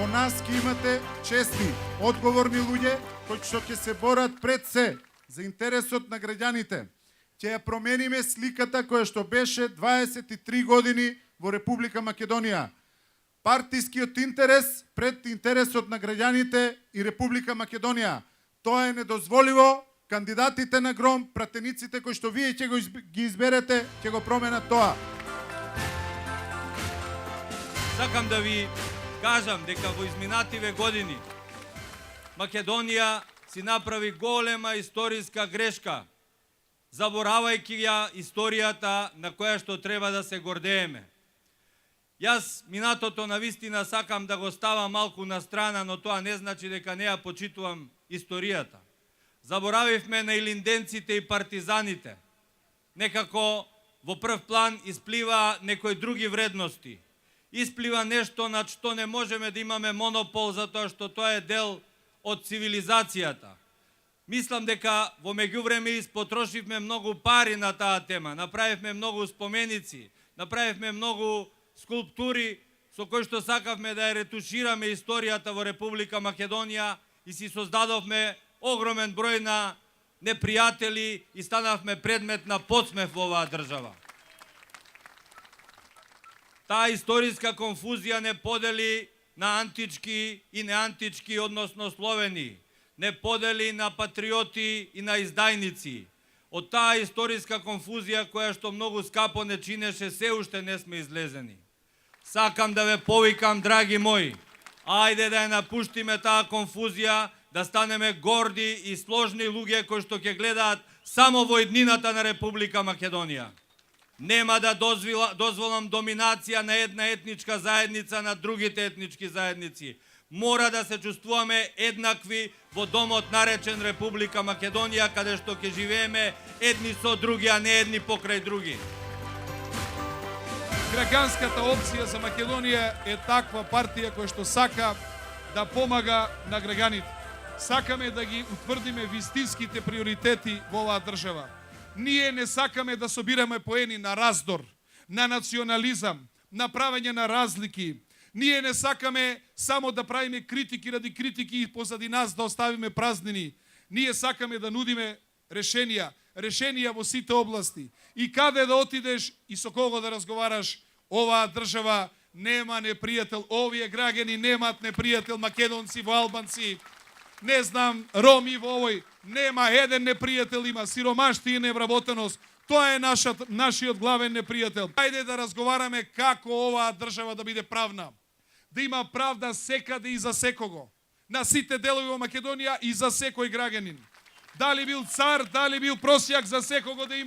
Во нас ќе имате честни, одговорни луѓе кои што ќе се борат пред се за интересот на граѓаните. Ќе ја промениме сликата која што беше 23 години во Република Македонија. Партискиот интерес пред интересот на граѓаните и Република Македонија. Тоа е недозволиво. Кандидатите на Гром, пратениците кои што вие ќе ги изберете, ќе го променат тоа. Сакам да ви кажам дека во изминативе години Македонија си направи голема историска грешка, заборавајќи ја историјата на која што треба да се гордееме. Јас минатото навистина сакам да го ставам малку на страна, но тоа не значи дека не ја почитувам историјата. Заборавивме на илинденците и партизаните. Некако во прв план исплива некои други вредности. Исплива нешто над што не можеме да имаме монопол, затоа што тоа е дел од цивилизацијата. Мислам дека во меѓувреме испотрошивме многу пари на таа тема. Направивме многу споменици, направивме многу скулптури со кои што сакавме да ја ретушираме историјата во Република Македонија и си создадовме огромен број на непријатели и станавме предмет на подсмев во оваа држава. Таа историска конфузија не подели на антички и неантички, односно словени, не подели на патриоти и на издајници. Од таа историска конфузија која што многу скапо не чинеше, се уште не сме излезени. Сакам да ве повикам, драги мои, ајде да ја напуштиме таа конфузија, да станеме горди и сложни луѓе кои што ќе гледаат само во еднината на Република Македонија. Нема да дозволам доминација на една етничка заедница над другите етнички заедници. Мора да се чувствуваме еднакви во домот наречен Република Македонија, каде што ќе живееме едни со други, а не едни покрај други. Граѓанската опција за Македонија е таква партија која што сака да помага на граѓаните. Сакаме да ги утврдиме вистинските приоритети во оваа држава. Ние не сакаме да собираме поени на раздор, на национализам, на правење на разлики. Ние не сакаме само да правиме критики ради критики и позади нас да оставиме празнини. Ние сакаме да нудиме решенија во сите области. И каде да отидеш и со кого да разговараш, оваа држава нема непријател. Овие граѓани немаат непријател, македонци во албанци, не знам, роми во овој. Нема еден непријател, има сиромаштија и невработеност. Тоа е нашиот главен непријател. Ајде да разговараме како оваа држава да биде правна. Да има правда секаде и за секого. На сите делови во Македонија и за секој граѓанин. Дали бил цар, дали бил просјак, за секого да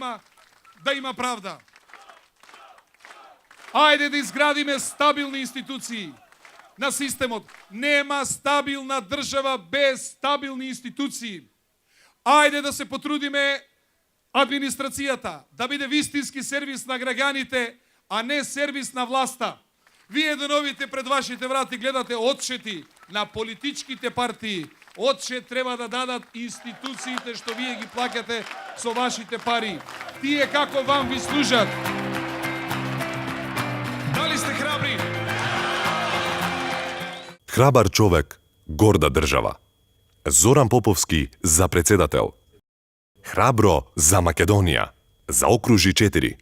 има правда. Ајде да изградиме стабилни институции на системот. Нема стабилна држава без стабилни институции. Ајде да се потрудиме администрацијата да биде вистински сервис на граѓаните, а не сервис на власта. Вие деновите пред вашите врати гледате отчети на политичките партии. Отчет треба да дадат институциите што вие ги плаќате со вашите пари. Тие како вам ви служат. Дали сте храбри? Храбар човек, горда држава. Зоран Поповски за председател. Храбро за Македонија. Заокружи 4.